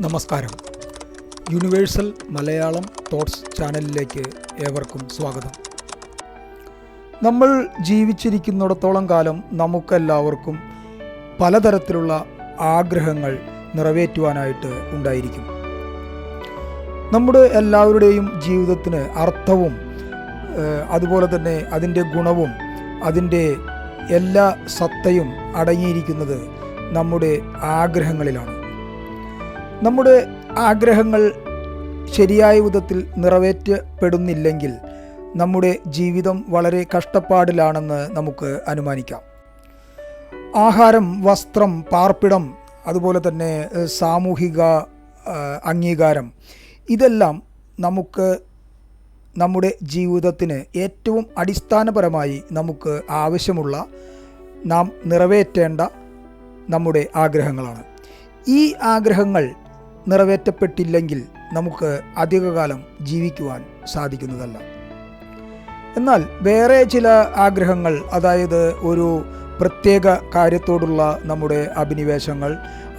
നമസ്കാരം. Universal Malayalam thoughts ചാനലിലേക്ക് ഏവർക്കും സ്വാഗതം. നമ്മൾ ജീവിച്ചിരിക്കുന്നിടത്തോളം കാലം നമുക്കെല്ലാവർക്കും പലതരത്തിലുള്ള ആഗ്രഹങ്ങൾ നിറവേറ്റുവാനായിട്ട് ഉണ്ടായിരിക്കും. നമ്മുടെ എല്ലാവരുടെയും ജീവിതത്തിന് അർത്ഥവും അതുപോലെ തന്നെ അതിൻ്റെ ഗുണവും അതിൻ്റെ എല്ലാ സത്തയും അടങ്ങിയിരിക്കുന്നത് നമ്മുടെ ആഗ്രഹങ്ങളിലാണ്. നമ്മുടെ ആഗ്രഹങ്ങൾ ശരിയായ വിധത്തിൽ നിറവേറ്റപ്പെടുന്നില്ലെങ്കിൽ നമ്മുടെ ജീവിതം വളരെ കഷ്ടപ്പാടിലാണെന്ന് നമുക്ക് അനുമാനിക്കാം. ആഹാരം, വസ്ത്രം, പാർപ്പിടം, അതുപോലെ തന്നെ സാമൂഹിക അംഗീകാരം, ഇതെല്ലാം നമുക്ക് നമ്മുടെ ജീവിതത്തിന് ഏറ്റവും അടിസ്ഥാനപരമായി നമുക്ക് ആവശ്യമുള്ള നാം നിറവേറ്റേണ്ട നമ്മുടെ ആഗ്രഹങ്ങളാണ്. ഈ ആഗ്രഹങ്ങൾ നിറവേറ്റപ്പെട്ടില്ലെങ്കിൽ നമുക്ക് അധികകാലം ജീവിക്കുവാൻ സാധിക്കുന്നതല്ല. എന്നാൽ വേറെ ചില ആഗ്രഹങ്ങൾ, അതായത് ഒരു പ്രത്യേക കാര്യത്തോടുള്ള നമ്മുടെ അഭിനിവേശങ്ങൾ,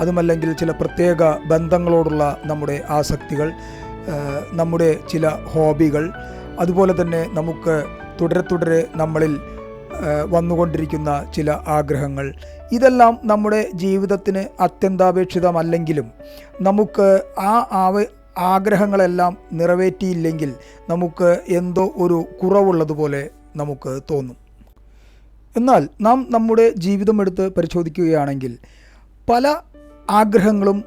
അതുമല്ലെങ്കിൽ ചില പ്രത്യേക ബന്ധങ്ങളോടുള്ള നമ്മുടെ ആസക്തികൾ, നമ്മുടെ ചില ഹോബികൾ, അതുപോലെ തന്നെ നമുക്ക് തുടരെ നമ്മളിൽ വന്നുകൊണ്ടിരിക്കുന്ന ചില ആഗ്രഹങ്ങൾ, ഇതെല്ലാം നമ്മുടെ ജീവിതത്തിന് അത്യന്താപേക്ഷിതമല്ലെങ്കിലും നമുക്ക് ആഗ്രഹങ്ങളെല്ലാം നിറവേറ്റിയില്ലെങ്കിൽ നമുക്ക് എന്തോ ഒരു കുറവുള്ളതുപോലെ നമുക്ക് തോന്നും. എന്നാൽ നാം നമ്മുടെ ജീവിതം എടുത്ത് പരിശോധിക്കുകയാണെങ്കിൽ പല ആഗ്രഹങ്ങളും,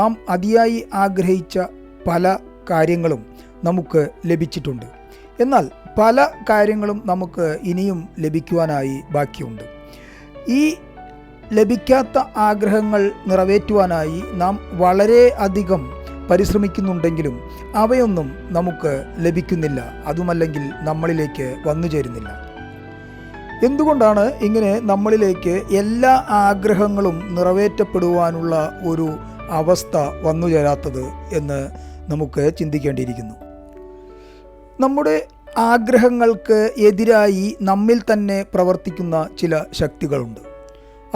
നാം അതിയായി ആഗ്രഹിച്ച പല കാര്യങ്ങളും നമുക്ക് ലഭിച്ചിട്ടുണ്ട്. എന്നാൽ പല കാര്യങ്ങളും നമുക്ക് ഇനിയും ലഭിക്കുവാനായി ബാക്കിയുണ്ട്. ഈ ലഭിക്കാത്ത ആഗ്രഹങ്ങൾ നിറവേറ്റുവാനായി നാം വളരെ അധികം പരിശ്രമിക്കുന്നുണ്ടെങ്കിലും അവയൊന്നും നമുക്ക് ലഭിക്കുന്നില്ല, അതുമല്ലെങ്കിൽ നമ്മളിലേക്ക് വന്നു ചേരുന്നില്ല. എന്തുകൊണ്ടാണ് ഇങ്ങനെ നമ്മളിലേക്ക് എല്ലാ ആഗ്രഹങ്ങളും നിറവേറ്റപ്പെടുവാനുള്ള ഒരു അവസ്ഥ വന്നു ചേരാത്തത് എന്ന് നമുക്ക് ചിന്തിക്കേണ്ടിയിരിക്കുന്നു. നമ്മുടെ ആഗ്രഹങ്ങൾക്ക് എതിരായി നമ്മിൽ തന്നെ പ്രവർത്തിക്കുന്ന ചില ശക്തികളുണ്ട്.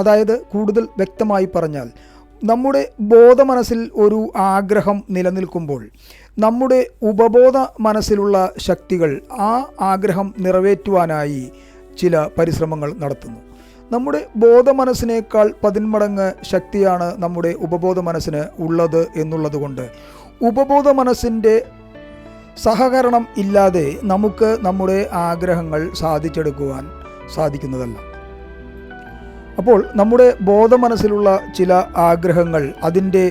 അതായത് കൂടുതൽ വ്യക്തമായി പറഞ്ഞാൽ, നമ്മുടെ ബോധമനസ്സിൽ ഒരു ആഗ്രഹം നിലനിൽക്കുമ്പോൾ നമ്മുടെ ഉപബോധ മനസ്സിലുള്ള ശക്തികൾ ആ ആഗ്രഹം നിറവേറ്റുവാനായി ചില പരിശ്രമങ്ങൾ നടത്തുന്നു. നമ്മുടെ ബോധമനസ്സിനേക്കാൾ 10 മടങ്ങ് ശക്തിയാണ് നമ്മുടെ ഉപബോധ മനസ്സിന് ഉള്ളത് എന്നുള്ളത് കൊണ്ട് ഉപബോധ മനസ്സിൻ്റെ സഹകരണം ഇല്ലാതെ നമുക്ക് നമ്മുടെ ആഗ്രഹങ്ങൾ സാധിച്ചെടുക്കുവാൻ സാധിക്കുന്നതല്ല. അപ്പോൾ നമ്മുടെ ബോധമനസ്സിലുള്ള ചില ആഗ്രഹങ്ങൾ അതിൻ്റെ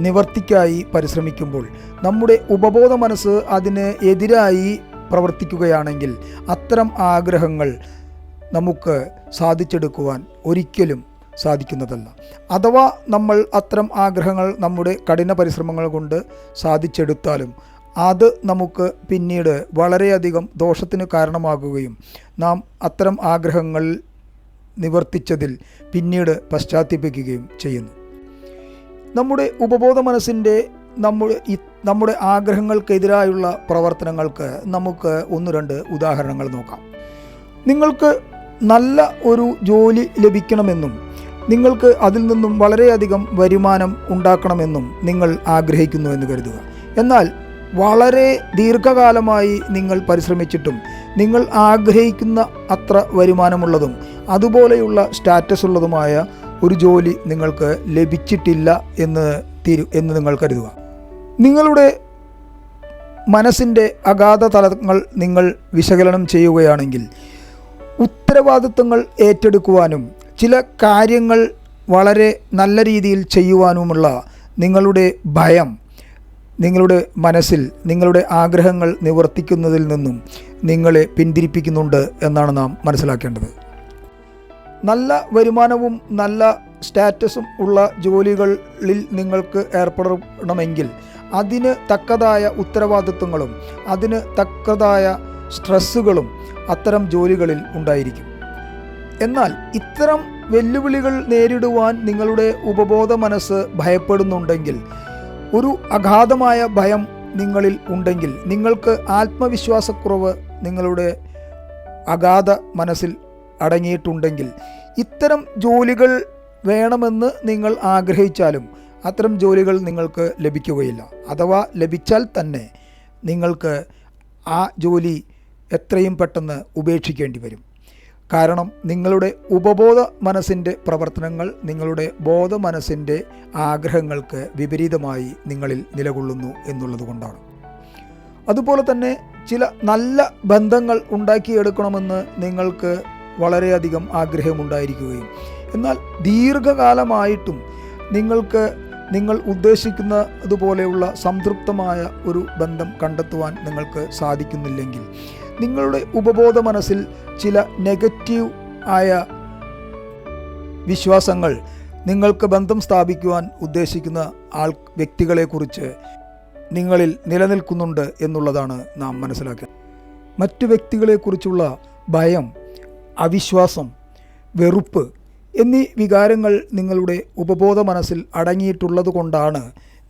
നിവർത്തിക്കായി പരിശ്രമിക്കുമ്പോൾ നമ്മുടെ ഉപബോധ മനസ്സ് അതിന് എതിരായി പ്രവർത്തിക്കുകയാണെങ്കിൽ അത്തരം ആഗ്രഹങ്ങൾ നമുക്ക് സാധിച്ചെടുക്കുവാൻ ഒരിക്കലും സാധിക്കുന്നതല്ല. അഥവാ നമ്മൾ അത്തരം ആഗ്രഹങ്ങൾ നമ്മുടെ കഠിന പരിശ്രമങ്ങൾ കൊണ്ട് സാധിച്ചെടുത്താലും അത് നമുക്ക് പിന്നീട് വളരെയധികം ദോഷത്തിന് കാരണമാകുകയും നാം അത്തരം ആഗ്രഹങ്ങൾ നിവർത്തിച്ചതിൽ പിന്നീട് പശ്ചാത്തപിക്കുകയും ചെയ്യുന്നു. നമ്മുടെ ഉപബോധ മനസ്സിൻ്റെ നമ്മുടെ ആഗ്രഹങ്ങൾക്കെതിരായുള്ള പ്രവർത്തനങ്ങൾക്ക് നമുക്ക് 1-2 ഉദാഹരണങ്ങൾ നോക്കാം. നിങ്ങൾക്ക് നല്ല ഒരു ജോലി ലഭിക്കണമെന്നും നിങ്ങൾക്ക് അതിൽ നിന്നും വളരെയധികം വരുമാനം ഉണ്ടാക്കണമെന്നും നിങ്ങൾ ആഗ്രഹിക്കുന്നു എന്ന് കരുതുക. എന്നാൽ വളരെ ദീർഘകാലമായി നിങ്ങൾ പരിശ്രമിച്ചിട്ടും നിങ്ങൾ ആഗ്രഹിക്കുന്ന അത്ര വരുമാനമുള്ളതും അതുപോലെയുള്ള സ്റ്റാറ്റസ് ഉള്ളതുമായ ഒരു ജോലി നിങ്ങൾക്ക് ലഭിച്ചിട്ടില്ല എന്ന് നിങ്ങൾ കരുതുക. നിങ്ങളുടെ മനസ്സിൻ്റെ അഗാധ തലങ്ങൾ നിങ്ങൾ വിശകലനം ചെയ്യുകയാണെങ്കിൽ ഉത്തരവാദിത്തങ്ങൾ ഏറ്റെടുക്കുവാനും ചില കാര്യങ്ങൾ വളരെ നല്ല രീതിയിൽ ചെയ്യുവാനുമുള്ള നിങ്ങളുടെ ഭയം നിങ്ങളുടെ മനസ്സിൽ നിങ്ങളുടെ ആഗ്രഹങ്ങൾ നിവർത്തിക്കുന്നതിൽ നിന്നും നിങ്ങളെ പിന്തിരിപ്പിക്കുന്നുണ്ട് എന്നാണ് നാം മനസ്സിലാക്കേണ്ടത്. നല്ല വരുമാനവും നല്ല സ്റ്റാറ്റസും ഉള്ള ജോലികളിൽ നിങ്ങൾക്ക് ഏർപ്പെടണമെങ്കിൽ അതിന് തക്കതായ ഉത്തരവാദിത്വങ്ങളും അതിന് തക്കതായ സ്ട്രെസ്സുകളും അത്തരം ജോലികളിൽ ഉണ്ടായിരിക്കും. എന്നാൽ ഇത്തരം വെല്ലുവിളികൾ നേരിടുവാൻ നിങ്ങളുടെ ഉപബോധ മനസ്സ് ഭയപ്പെടുന്നുണ്ടെങ്കിൽ, ഒരു അഗാധമായ ഭയം നിങ്ങളിൽ ഉണ്ടെങ്കിൽ, നിങ്ങൾക്ക് ആത്മവിശ്വാസക്കുറവ് നിങ്ങളുടെ അഗാധ മനസ്സിൽ അടങ്ങിയിട്ടുണ്ടെങ്കിൽ, ഇത്തരം ജോലികൾ വേണമെന്ന് നിങ്ങൾ ആഗ്രഹിച്ചാലും അത്തരം ജോലികൾ നിങ്ങൾക്ക് ലഭിക്കുകയില്ല. അഥവാ ലഭിച്ചാൽ തന്നെ നിങ്ങൾക്ക് ആ ജോലി എത്രയും പെട്ടെന്ന് ഉപേക്ഷിക്കേണ്ടി വരും. കാരണം നിങ്ങളുടെ ഉപബോധ മനസ്സിൻ്റെ പ്രവർത്തനങ്ങൾ നിങ്ങളുടെ ബോധ മനസ്സിൻ്റെ ആഗ്രഹങ്ങൾക്ക് വിപരീതമായി നിങ്ങളിൽ നിലകൊള്ളുന്നു എന്നുള്ളതുകൊണ്ടാണ്. അതുപോലെ തന്നെ ചില നല്ല ബന്ധങ്ങൾ ഉണ്ടാക്കിയെടുക്കണമെന്ന് നിങ്ങൾക്ക് വളരെയധികം ആഗ്രഹമുണ്ടായിരിക്കുകയും എന്നാൽ ദീർഘകാലമായിട്ടും നിങ്ങൾ ഉദ്ദേശിക്കുന്ന അതുപോലെയുള്ള സംതൃപ്തമായ ഒരു ബന്ധം കണ്ടെത്തുവാൻ നിങ്ങൾക്ക് സാധിക്കുന്നില്ലെങ്കിൽ നിങ്ങളുടെ ഉപബോധ മനസ്സിൽ ചില നെഗറ്റീവ് ആയ വിശ്വാസങ്ങൾ നിങ്ങൾക്ക് ബന്ധം സ്ഥാപിക്കുവാൻ ഉദ്ദേശിക്കുന്ന വ്യക്തികളെക്കുറിച്ച് നിങ്ങളിൽ നിലനിൽക്കുന്നുണ്ട് എന്നുള്ളതാണ് നാം മനസ്സിലാക്കേണ്ടത്. മറ്റു വ്യക്തികളെക്കുറിച്ചുള്ള ഭയം, അവിശ്വാസം, വെറുപ്പ് എന്നീ വികാരങ്ങൾ നിങ്ങളുടെ ഉപബോധ മനസ്സിൽ അടങ്ങിയിട്ടുള്ളത് കൊണ്ടാണ്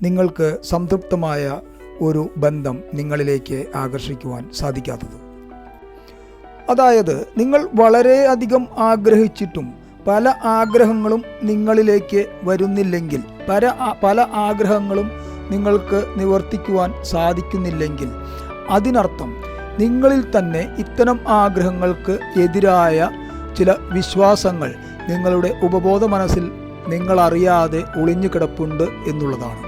നിങ്ങൾക്ക് സംതൃപ്തമായ ഒരു ബന്ധം നിങ്ങളിലേക്ക് ആകർഷിക്കുവാൻ സാധിക്കാത്തത്. അതായത് നിങ്ങൾ വളരെയധികം ആഗ്രഹിച്ചിട്ടും പല ആഗ്രഹങ്ങളും നിങ്ങളിലേക്ക് വരുന്നില്ലെങ്കിൽ, പല ആഗ്രഹങ്ങളും നിങ്ങൾക്ക് നിവർത്തിക്കുവാൻ സാധിക്കുന്നില്ലെങ്കിൽ അതിനർത്ഥം നിങ്ങളിൽ തന്നെ ഇത്തരം ആഗ്രഹങ്ങൾക്ക് എതിരായ ചില വിശ്വാസങ്ങൾ നിങ്ങളുടെ ഉപബോധ മനസ്സിൽ നിങ്ങളറിയാതെ ഒളിഞ്ഞു കിടപ്പുണ്ട് എന്നുള്ളതാണ്.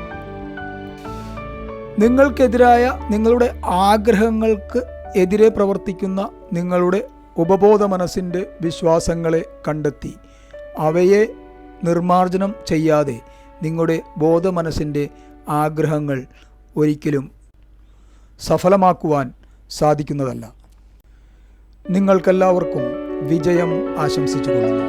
നിങ്ങൾക്കെതിരായ നിങ്ങളുടെ ആഗ്രഹങ്ങൾക്ക് എതിരെ പ്രവർത്തിക്കുന്ന നിങ്ങളുടെ ഉപബോധ മനസ്സിൻ്റെ വിശ്വാസങ്ങളെ കണ്ടെത്തി അവയെ നിർമ്മാർജ്ജനം ചെയ്യാതെ നിങ്ങളുടെ ബോധ മനസ്സിൻ്റെ ആഗ്രഹങ്ങൾ ഒരിക്കലും സഫലമാക്കുവാൻ സാധിക്കുന്നതല്ല. നിങ്ങൾക്കെല്ലാവർക്കും വിജയം ആശംസിച്ചുകൊള്ളുന്നു.